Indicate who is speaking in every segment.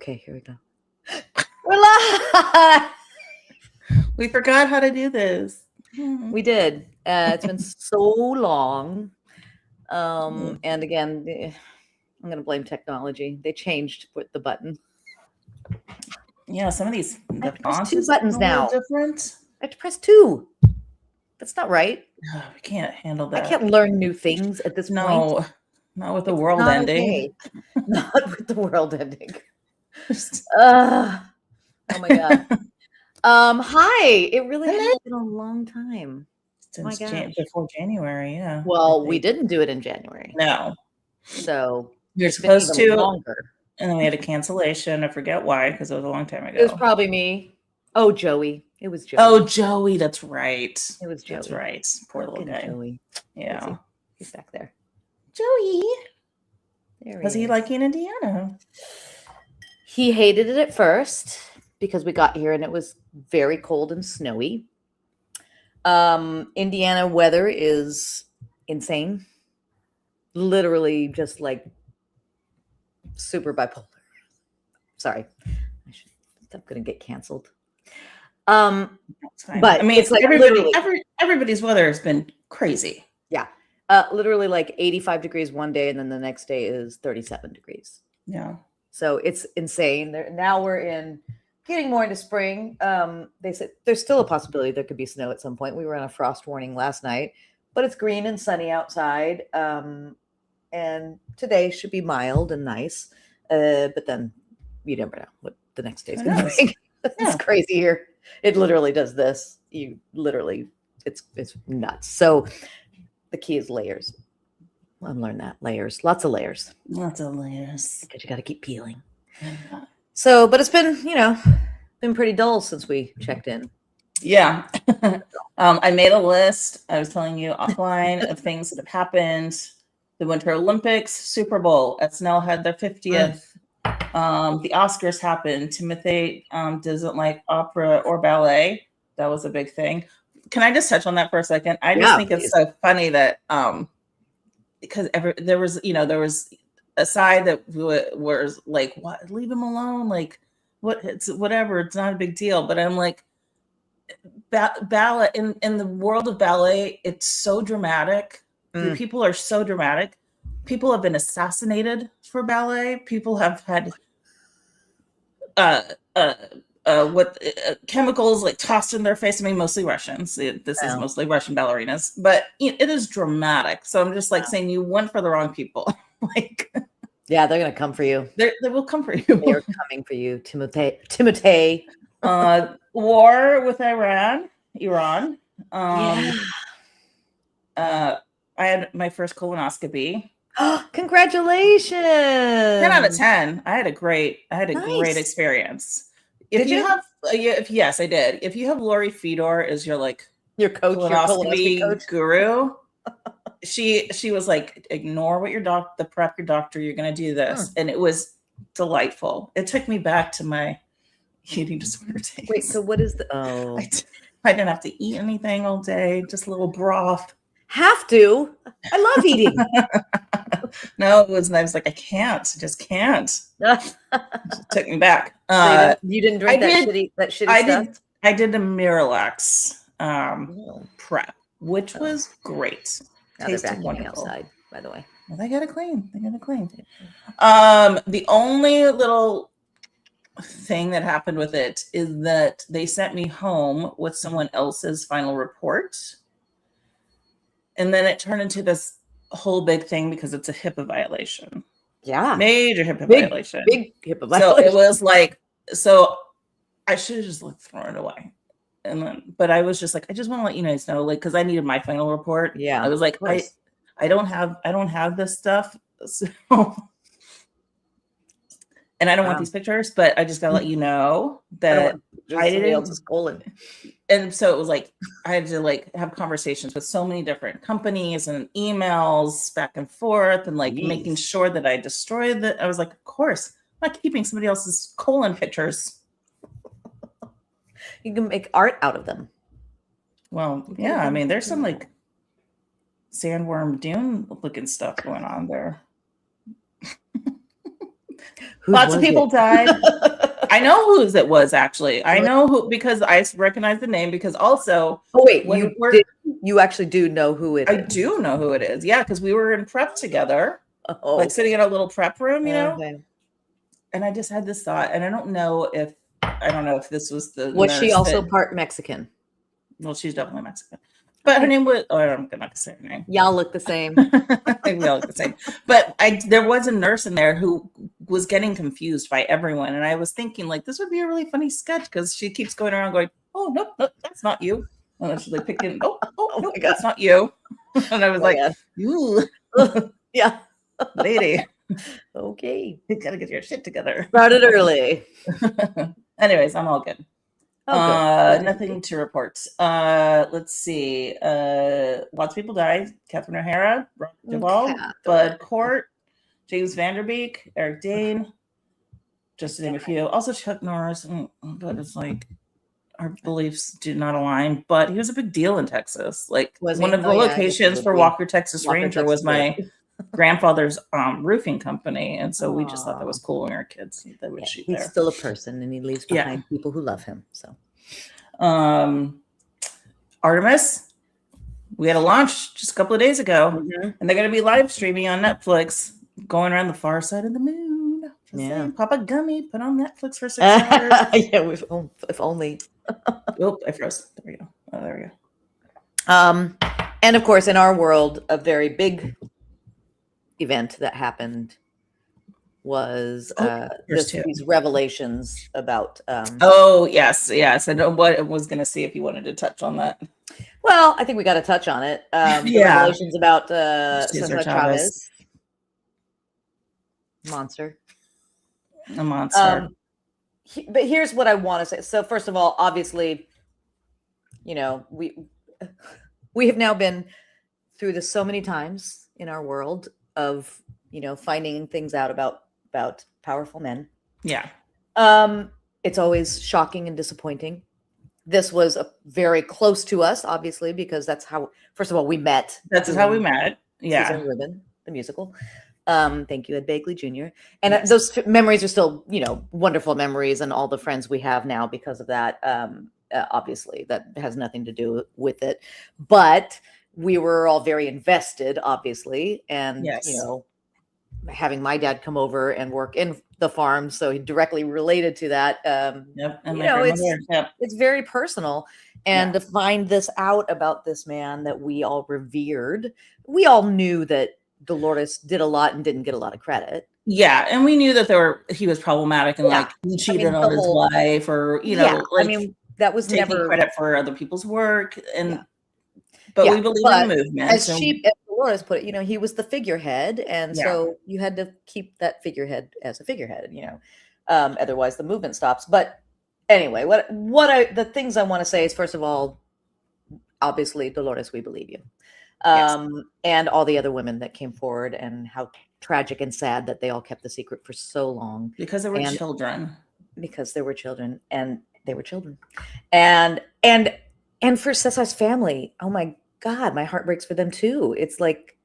Speaker 1: Okay, here we go. We're live.
Speaker 2: We forgot how to do this.
Speaker 1: We did. It's been so long. And again, I'm going to blame technology. They changed with the button.
Speaker 2: Yeah, some of these
Speaker 1: I
Speaker 2: the
Speaker 1: press
Speaker 2: fonts
Speaker 1: two
Speaker 2: is
Speaker 1: buttons
Speaker 2: a
Speaker 1: now.
Speaker 2: little different.
Speaker 1: I have to press 2. That's not right.
Speaker 2: We can't handle that.
Speaker 1: I can't learn new things at this point.
Speaker 2: No, not with the
Speaker 1: It's
Speaker 2: world
Speaker 1: not
Speaker 2: ending.
Speaker 1: okay. Not with the world ending. Oh my god. Hi. It really has been a long time.
Speaker 2: Since before January, yeah.
Speaker 1: Well, we didn't do it in January.
Speaker 2: No.
Speaker 1: So
Speaker 2: you're supposed to
Speaker 1: longer.
Speaker 2: And then we had a cancellation. I forget why, because it was a long time ago.
Speaker 1: It was probably me. Oh, Joey. It was Joey.
Speaker 2: Oh, Joey. That's right.
Speaker 1: It was Joey.
Speaker 2: That's right. Poor little guy.
Speaker 1: Joey.
Speaker 2: Yeah.
Speaker 1: He's back there.
Speaker 2: Joey.
Speaker 1: There
Speaker 2: was he liking Indiana?
Speaker 1: He hated it at first because we got here and it was very cold and snowy. Indiana weather is insane. Literally just like super bipolar. Sorry. I'm going to get canceled. But
Speaker 2: I mean, it's like everybody's weather has been crazy.
Speaker 1: Yeah. Literally like 85 degrees one day, and then the next day is 37 degrees.
Speaker 2: Yeah.
Speaker 1: So it's insane. Now we're getting more into spring. They said there's still a possibility there could be snow at some point. We were on a frost warning last night, but it's green and sunny outside. And today should be mild and nice. But then you never know what the next day is going to bring. It's crazy here. It literally does this. It's nuts. So the key is layers. I've learned that. Layers. Lots of layers.
Speaker 2: Lots of layers.
Speaker 1: Because you got to keep peeling. So, but it's been, been pretty dull since we checked in.
Speaker 2: Yeah. I made a list. I was telling you offline of things that have happened. The Winter Olympics, Super Bowl, SNL had their 50th. The Oscars happened. Timothy doesn't like opera or ballet. That was a big thing. Can I just touch on that for a second? I just think it's so funny that because there was a side that was like, what, leave him alone, like what, it's whatever, it's not a big deal. But I'm like, ballet in the world of ballet, it's so dramatic. The people are so dramatic. People have been assassinated for ballet. People have had chemicals like tossed in their face. I mean, mostly Russians. This is mostly Russian ballerinas, but it is dramatic. So I'm just like saying, you went for the wrong people. Like,
Speaker 1: yeah, they're gonna come for you.
Speaker 2: They will come for you.
Speaker 1: They're coming for you, Timothy.
Speaker 2: War with Iran. I had my first colonoscopy.
Speaker 1: Congratulations!
Speaker 2: 10 out of 10. I had a great experience. Yes, I did. If you have Lori Fedor as your coach, your colonoscopy coach guru, she was like, ignore what the prep your doctor, you're gonna do this. And it was delightful. It took me back to my eating disorder days.
Speaker 1: Wait, so what is
Speaker 2: I didn't have to eat anything all day, just a little broth.
Speaker 1: Have to. I love eating.
Speaker 2: No, it was. I was like, I just can't. It took me back.
Speaker 1: You didn't drink that shitty stuff?
Speaker 2: I did a Miralax prep, which was great.
Speaker 1: Now they're vacuuming outside, by the way.
Speaker 2: Well, they got to clean. The only little thing that happened with it is that they sent me home with someone else's final report. And then it turned into this whole big thing because it's a HIPAA violation.
Speaker 1: Yeah.
Speaker 2: Major HIPAA violation.
Speaker 1: Big HIPAA violation.
Speaker 2: So it was like, I should have just thrown it away. But I was just like, I just want to let you guys know, because I needed my final report.
Speaker 1: Yeah.
Speaker 2: I was like, I don't have this stuff. So, and I don't want these pictures, but I just gotta let you know that I didn't. And so it was like, I had to have conversations with so many different companies and emails back and forth and making sure that I destroyed that. I was like, of course, I'm not keeping somebody else's colon pictures.
Speaker 1: You can make art out of them.
Speaker 2: Well, yeah. I mean, there's some sandworm dune looking stuff going on there. Lots of people died. I know whose it was, actually. I know who, because I recognize the name, because also.
Speaker 1: Oh, wait, you actually do know who it is?
Speaker 2: I do know who it is. Yeah, because we were in prep together, like sitting in a little prep room,
Speaker 1: Okay.
Speaker 2: And I just had this thought, and I don't know if this was the
Speaker 1: Was she also part Mexican?
Speaker 2: Well, she's definitely Mexican. But her name was, I'm not gonna say her name.
Speaker 1: Y'all look the same.
Speaker 2: We all look the same. But there was a nurse in there who was getting confused by everyone. And I was thinking, like, this would be a really funny sketch, because she keeps going around going, oh, no, that's not you. And then she's like picking, oh no, that's not you. And I was ooh.
Speaker 1: Yeah.
Speaker 2: Lady.
Speaker 1: Okay.
Speaker 2: You gotta get your shit together.
Speaker 1: Started early.
Speaker 2: Anyways, I'm all good.
Speaker 1: Good.
Speaker 2: Nothing to report. Let's see. Lots of people died. Catherine O'Hara, Rob Duvall, Bud Cort, James Vanderbeek, Eric Dane, just to name a few. Also Chuck Norris, but it's like our beliefs do not align. But he was a big deal in Texas. Like one of the locations for Walker Texas Ranger was my grandfather's roofing company, and so we just thought that was cool when we were kids. That would shoot there.
Speaker 1: He's still a person, and he leaves behind people who love him. So,
Speaker 2: Artemis, we had a launch just a couple of days ago, and they're going to be live streaming on Netflix, going around the far side of the moon. Saying, Papa Gummy, put on Netflix for 6 hours.
Speaker 1: Yeah, if only.
Speaker 2: Oh, I froze. There we go. Oh, there we
Speaker 1: go. And of course, in our world, a very big event that happened was these revelations about
Speaker 2: yes. I know what I was going to see if you wanted to touch on that.
Speaker 1: Well, I think we got to touch on it. Revelations about Cesar Chavez. Monster.
Speaker 2: A monster.
Speaker 1: But here's what I want to say. So first of all, obviously, we have now been through this so many times in our world of finding things out about powerful men.
Speaker 2: Yeah.
Speaker 1: It's always shocking and disappointing. This was very close to us, obviously, because that's how, first of all, we met.
Speaker 2: That's how we met. Yeah.
Speaker 1: Season Ribbon, the musical. Thank you, Ed Begley Jr. And those memories are still, wonderful memories, and all the friends we have now because of that. Obviously, that has nothing to do with it, but we were all very invested, obviously, and having my dad come over and work in the farm, so he directly related to that. It's very personal, and to find this out about this man that we all revered, we all knew that Dolores did a lot and didn't get a lot of credit.
Speaker 2: Yeah, and we knew that he was problematic and like he cheated on his wife, or
Speaker 1: that was
Speaker 2: taking
Speaker 1: never
Speaker 2: credit for other people's work, and but we believe in the movement.
Speaker 1: As Dolores put it, he was the figurehead, and so you had to keep that figurehead as a figurehead, otherwise the movement stops. But anyway, the things I want to say is, first of all, obviously, Dolores, we believe you. And all the other women that came forward, and how tragic and sad that they all kept the secret for so long.
Speaker 2: Because they were children.
Speaker 1: Because they were children, and they were children. And for Cesar's family, oh my God, my heart breaks for them too. It's like,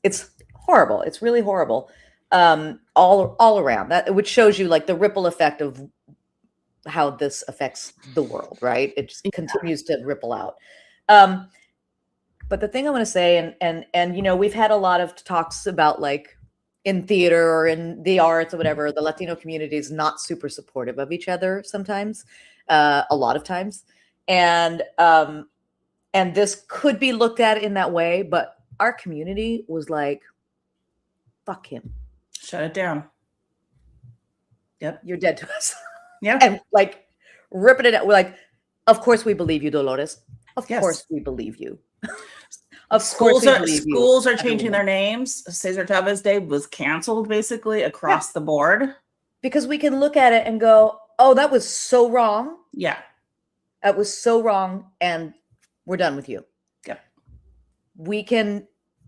Speaker 1: it's horrible. It's really horrible. All around that, which shows you like the ripple effect of how this affects the world, right? It just continues to ripple out. But the thing I want to say, and we've had a lot of talks about, like, in theater or in the arts or whatever, the Latino community is not super supportive of each other sometimes, a lot of times. And this could be looked at in that way, but our community was like, fuck him.
Speaker 2: Shut it down. Yep.
Speaker 1: You're dead to us.
Speaker 2: Yeah.
Speaker 1: And like ripping it out. We're like, of course we believe you, Dolores. Of course we believe you.
Speaker 2: Schools are changing their names. Cesar Chavez Day was canceled basically across the board.
Speaker 1: Because we can look at it and go, oh, that was so wrong.
Speaker 2: Yeah.
Speaker 1: That was so wrong. And we're done with you.
Speaker 2: Yeah. We
Speaker 1: can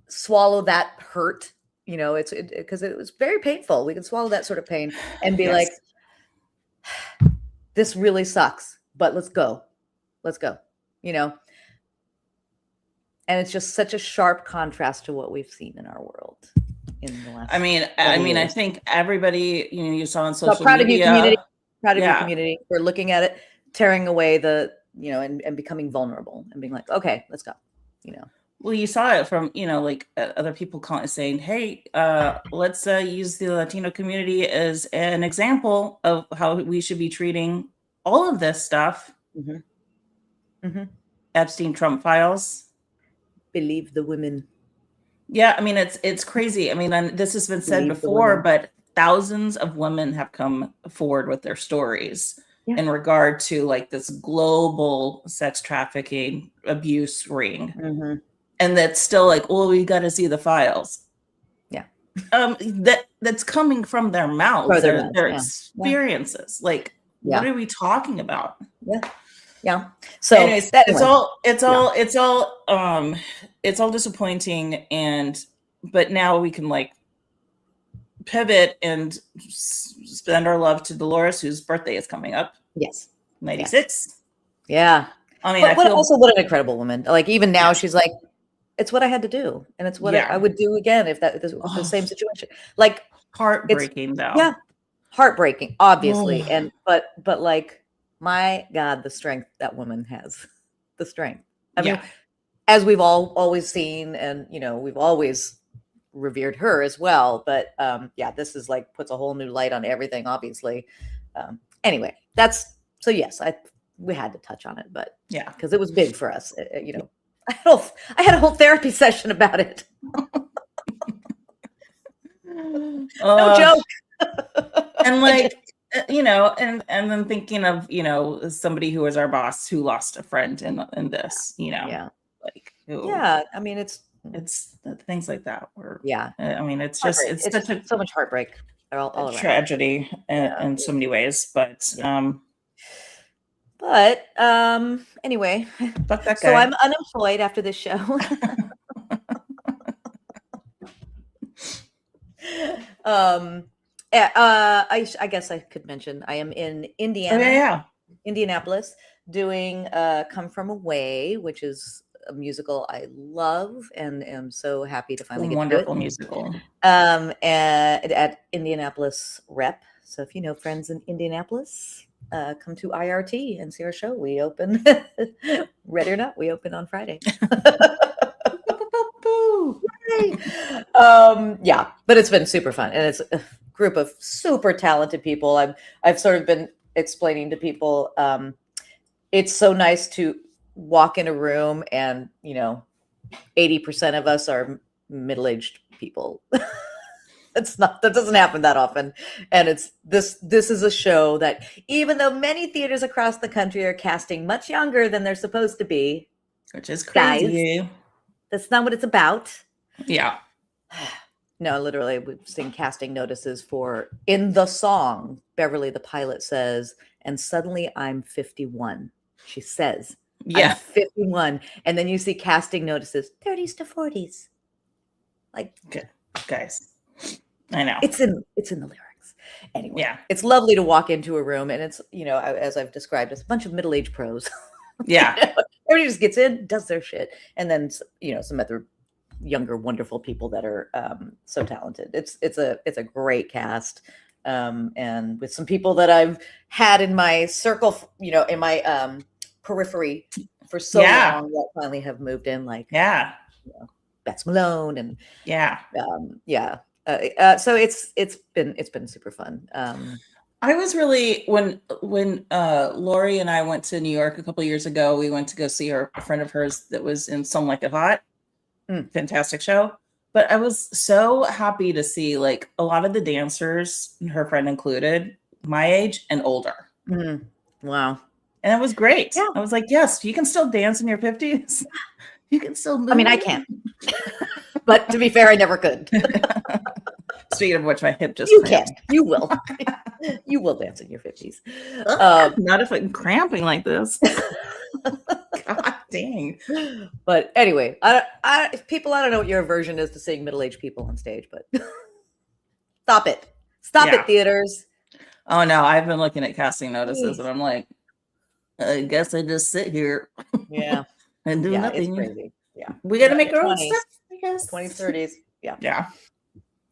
Speaker 1: swallow that hurt, it's because it was very painful. We can swallow that sort of pain and be like, this really sucks, but let's go. And it's just such a sharp contrast to what we've seen in our world. in the last.
Speaker 2: I mean, I think everybody, you saw on social
Speaker 1: proud
Speaker 2: media.
Speaker 1: of you, community. Proud of your community for looking at it, tearing away the, and becoming vulnerable and being like, okay, let's go.
Speaker 2: Well, you saw it from, like other people saying, hey, let's use the Latino community as an example of how we should be treating all of this stuff. Epstein Trump files.
Speaker 1: Believe the women.
Speaker 2: Yeah, I mean, it's crazy. I mean, this has been said before, but thousands of women have come forward with their stories in regard to like this global sex trafficking abuse ring. And that's still like, well, we got to see the files.
Speaker 1: Yeah.
Speaker 2: That's coming from their mouths, their experiences. Like, what are we talking about?
Speaker 1: Yeah. So
Speaker 2: anyways, it's all disappointing, but now we can like pivot and spend our love to Dolores, whose birthday is coming up.
Speaker 1: Yes.
Speaker 2: 96.
Speaker 1: Yeah.
Speaker 2: I mean,
Speaker 1: what an incredible woman. Like even now she's like, it's what I had to do. And it's what I would do again if that was the same situation. Like
Speaker 2: heartbreaking though.
Speaker 1: Yeah. Heartbreaking, obviously. But like, my God, the strength that woman has. The strength. I mean, as we've always seen, and we've always revered her as well. But this is like puts a whole new light on everything, obviously. Anyway, yes, we had to touch on it, but because it was big for us. I had a whole therapy session about it. No joke.
Speaker 2: And like, and then thinking of, somebody who was our boss who lost a friend in this, like,
Speaker 1: I mean, it's
Speaker 2: things like that were, I mean, it's
Speaker 1: so much heartbreak all around.
Speaker 2: Tragedy in so many ways, but
Speaker 1: anyway,
Speaker 2: fuck that guy.
Speaker 1: So I'm unemployed after this show. I guess I could mention I am in Indiana, Indianapolis, doing Come From Away, which is a musical I love and am so happy to finally get to do it.
Speaker 2: Wonderful musical.
Speaker 1: And at Indianapolis Rep. So if you know friends in Indianapolis, come to IRT and see our show. We open, ready or not, we open on Friday. But it's been super fun, and it's a group of super talented people. I've sort of been explaining to people, it's so nice to walk in a room and 80% of us are middle-aged people. That doesn't happen that often. And this is a show that, even though many theaters across the country are casting much younger than they're supposed to be,
Speaker 2: which is crazy.
Speaker 1: Guys, that's not what it's about.
Speaker 2: Yeah.
Speaker 1: No, literally, we've seen casting notices for, in the song, Beverly the pilot says, and suddenly I'm 51. She says, I'm 51. And then you see casting notices, 30s to 40s. Like,
Speaker 2: okay, guys, I know.
Speaker 1: It's in the lyrics. Anyway, it's lovely to walk into a room, and it's, as I've described, it's a bunch of middle-aged pros.
Speaker 2: Yeah.
Speaker 1: Everybody just gets in, does their shit. And then, some other younger, wonderful people that are so talented. It's a great cast. And with some people that I've had in my circle, in my periphery for so long, that finally have moved in, like Beth Malone and so it's been super fun.
Speaker 2: I was really, when Lori and I went to New York a couple of years ago, we went to go see a friend of hers that was in Some Like It Hot. Fantastic show. But I was so happy to see like a lot of the dancers, her friend included, my age and older.
Speaker 1: Wow.
Speaker 2: And it was great. Yeah. I was like, yes, you can still dance in your 50s. You can still move.
Speaker 1: I mean, I can't. But to be fair, I never could.
Speaker 2: Speaking of which, my hip just
Speaker 1: cramped. You will. You will dance in your 50s.
Speaker 2: Not if I'm cramping like this. God dang.
Speaker 1: But anyway, people, I don't know what your aversion is to seeing middle-aged people on stage, but stop it. Stop it, theaters.
Speaker 2: Oh no, I've been looking at casting notices and I'm like, I guess I just sit here.
Speaker 1: Yeah.
Speaker 2: And do nothing.
Speaker 1: It's crazy. Yeah.
Speaker 2: We got to make our own stuff, I guess.
Speaker 1: 20s, 30s. Yeah.
Speaker 2: Yeah.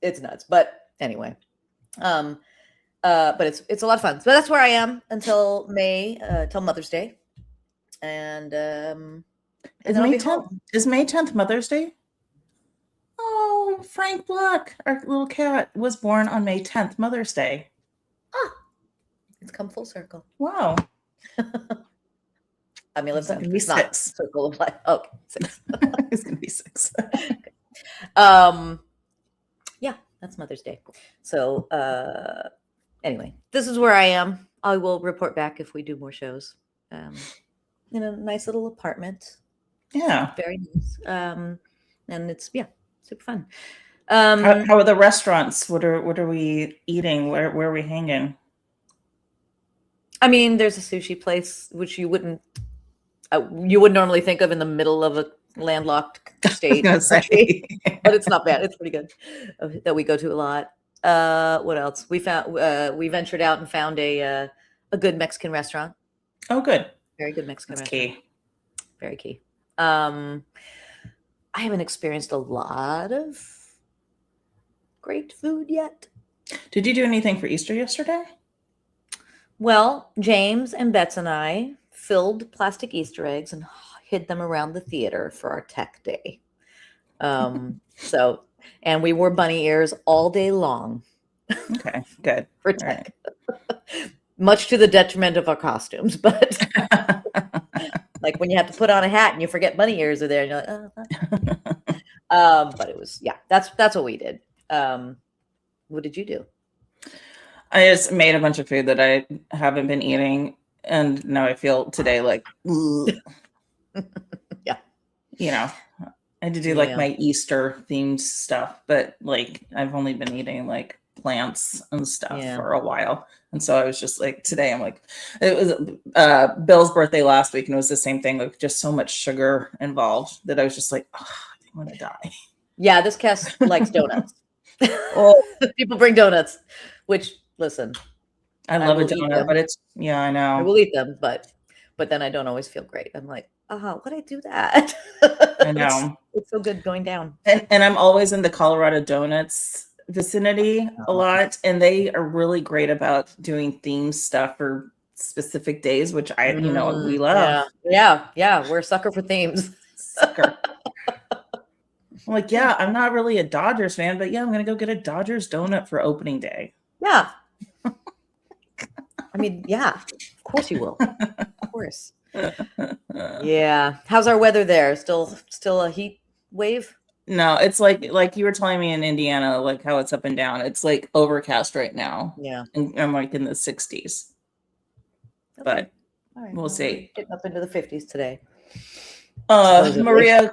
Speaker 1: it's nuts. But anyway, but it's a lot of fun. So that's where I am until May, till Mother's Day, and then I'll be home.
Speaker 2: Is May 10th Mother's Day? Oh, Frank Black, our little cat, was born on May 10th, Mother's Day.
Speaker 1: Ah, it's come full circle.
Speaker 2: Wow.
Speaker 1: I mean,
Speaker 2: It's
Speaker 1: let's
Speaker 2: gonna be
Speaker 1: not
Speaker 2: 6.
Speaker 1: circle of life. Okay, 6.
Speaker 2: It's gonna be 6.
Speaker 1: Yeah, that's Mother's Day. So anyway, this is where I am. I will report back if we do more shows. In a nice little apartment.
Speaker 2: Yeah.
Speaker 1: Very nice. And it's super fun.
Speaker 2: How are the restaurants? What are we eating? Where are we hanging?
Speaker 1: I mean, there's a sushi place which you wouldn't normally think of in the middle of a landlocked state,
Speaker 2: I was gonna say.
Speaker 1: but it's not bad. It's pretty good. That we go to a lot. What else? We ventured out and found a good Mexican restaurant.
Speaker 2: Oh, good.
Speaker 1: Very good Mexican
Speaker 2: That's
Speaker 1: restaurant.
Speaker 2: key.
Speaker 1: Very key. I haven't experienced a lot of great food yet.
Speaker 2: Did you do anything for Easter yesterday?
Speaker 1: Well, James and Bets and I filled plastic Easter eggs and hid them around the theater for our tech day. And we wore bunny ears all day long.
Speaker 2: Okay, good.
Speaker 1: For tech. Right. Much to the detriment of our costumes, but like when you have to put on a hat and you forget bunny ears are there, and you're like, oh. But it was, that's what we did. What did you do?
Speaker 2: I just made a bunch of food that I haven't been eating, and now I feel today like,
Speaker 1: yeah,
Speaker 2: I had to do like my Easter themed stuff, but like I've only been eating like plants and stuff for a while, and so I was just like, today I'm like, it was Bill's birthday last week, and it was the same thing, like just so much sugar involved that I was just like, oh, I think I'm gonna die.
Speaker 1: Yeah, this cast likes donuts. Oh, people bring donuts, which listen,
Speaker 2: I love a donut, but it's I know
Speaker 1: I will eat them, but then I don't always feel great. I'm like, why'd I do that?
Speaker 2: I know
Speaker 1: it's so good going down.
Speaker 2: And I'm always in the Colorado Donuts vicinity a lot, and they are really great about doing theme stuff for specific days, which we love.
Speaker 1: Yeah, we're a sucker for themes.
Speaker 2: Sucker. I'm like, I'm not really a Dodgers fan, but I'm gonna go get a Dodgers donut for opening day.
Speaker 1: Yeah. I mean, of course you will. Of course. Yeah. How's our weather there? Still a heat wave?
Speaker 2: No, it's like you were telling me in Indiana, like how it's up and down. It's like overcast right now.
Speaker 1: Yeah.
Speaker 2: And I'm like in the 60s. Okay. But we'll see.
Speaker 1: Getting up into the 50s today.
Speaker 2: Maria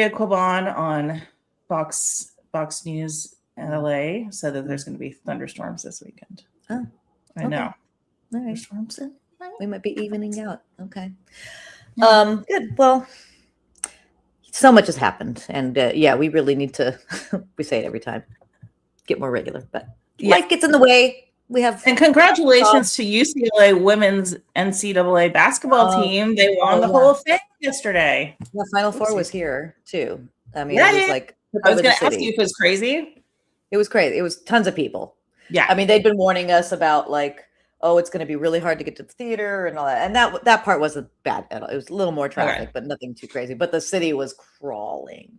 Speaker 2: Quaban on Fox News LA said that there's going to be thunderstorms this weekend.
Speaker 1: Oh,
Speaker 2: I know.
Speaker 1: All right.
Speaker 2: Thunderstorms.
Speaker 1: We might be evening out. Okay. Good. Well, so much has happened, and we really need to. We say it every time. Get more regular, but life gets in the way. And
Speaker 2: congratulations to UCLA women's NCAA basketball team. They won the whole thing yesterday.
Speaker 1: The Final Four was here too. I mean,
Speaker 2: it
Speaker 1: was like
Speaker 2: I was going to ask you if it was crazy.
Speaker 1: It was crazy. It was tons of people.
Speaker 2: Yeah.
Speaker 1: I mean, they'd been warning us about like, it's going to be really hard to get to the theater and all that. And that part wasn't bad at all. It was a little more traffic, but nothing too crazy. But the city was crawling,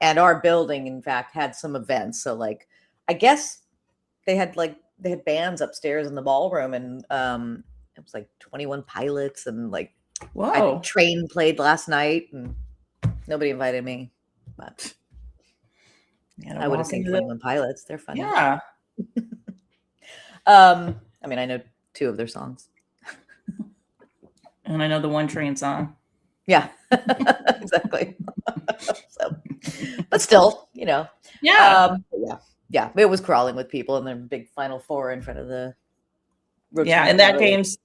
Speaker 1: and our building, in fact, had some events. So like, I guess they had bands upstairs in the ballroom, and it was like 21 Pilots, and like,
Speaker 2: wow,
Speaker 1: Train played last night, and nobody invited me, but I would have seen 21 Pilots. They're funny.
Speaker 2: Yeah.
Speaker 1: I mean, I know 2 of their songs,
Speaker 2: and I know the One Train song.
Speaker 1: Yeah, exactly. So, but still,
Speaker 2: Yeah.
Speaker 1: Yeah, it was crawling with people, and then big Final Four in front of the.
Speaker 2: And that game's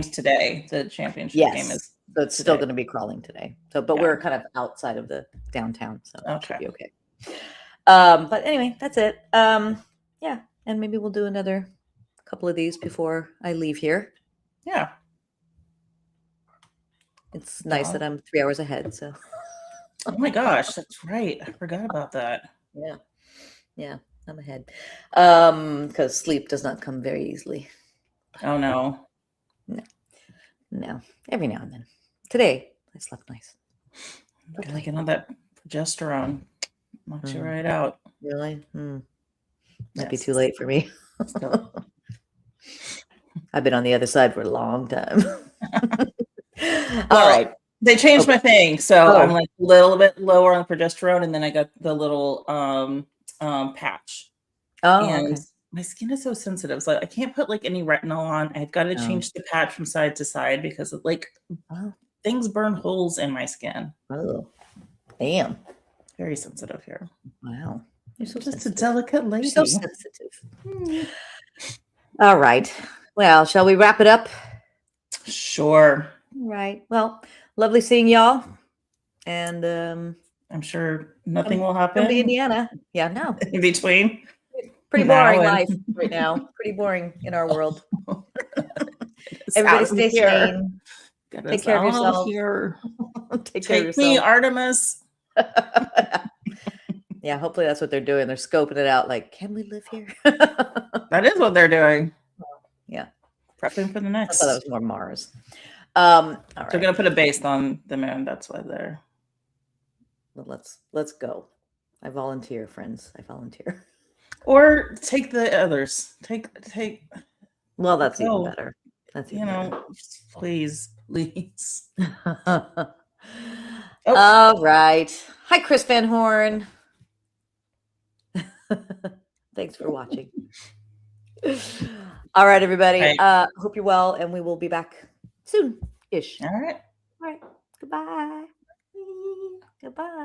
Speaker 2: today. The championship game is.
Speaker 1: So it's still going to be crawling today. So, but we're kind of outside of the downtown, so it should be okay. But anyway, that's it. And maybe we'll do another couple of these before I leave here.
Speaker 2: Yeah,
Speaker 1: it's nice that I'm 3 hours ahead. So.
Speaker 2: Oh my gosh, that's right. I forgot about that.
Speaker 1: Yeah. I'm ahead. Because sleep does not come very easily.
Speaker 2: Oh no.
Speaker 1: No, every now and then. Today, I slept nice.
Speaker 2: Gotta get on that progesterone. Knocks you right out.
Speaker 1: Really? Might be
Speaker 2: Yes.
Speaker 1: too late for me. I've been on the other side for a long time. All right.
Speaker 2: They changed my thing, so
Speaker 1: Oh.
Speaker 2: I'm like a little bit lower on progesterone, and then I got the little patch.
Speaker 1: Oh,
Speaker 2: And
Speaker 1: okay.
Speaker 2: my skin is so sensitive, so I can't put like any retinol on. I've got to change the patch from side to side because of, like things burn holes in my skin.
Speaker 1: Oh, damn.
Speaker 2: Very sensitive here.
Speaker 1: Wow. You're so
Speaker 2: Just
Speaker 1: sensitive.
Speaker 2: a delicate lady.
Speaker 1: You're so sensitive. All right. Well, shall we wrap it up?
Speaker 2: Sure.
Speaker 1: All right. Well, lovely seeing y'all. And
Speaker 2: I'm sure nothing will happen.
Speaker 1: Come to Indiana. Yeah, no.
Speaker 2: In between.
Speaker 1: Pretty boring life right now. Pretty boring in our world. Everybody stay sane. Take care of yourself. Take care of yourself.
Speaker 2: Me, Artemis.
Speaker 1: Yeah, hopefully that's what they're doing. They're scoping it out like, can we live here?
Speaker 2: That is what they're doing.
Speaker 1: Yeah.
Speaker 2: Prepping for the next.
Speaker 1: I thought that was more Mars. All right.
Speaker 2: They're going to put a base on the moon. That's why they're.
Speaker 1: Well, let's go. I volunteer, friends. I volunteer.
Speaker 2: Or take the others. Take.
Speaker 1: Well, that's even better. That's even better.
Speaker 2: Please.
Speaker 1: All right. Hi, Chris Van Horn. Thanks for watching. All right, everybody. Hope you're well, and we will be back soon-ish.
Speaker 2: All right.
Speaker 1: All right. Goodbye. Goodbye.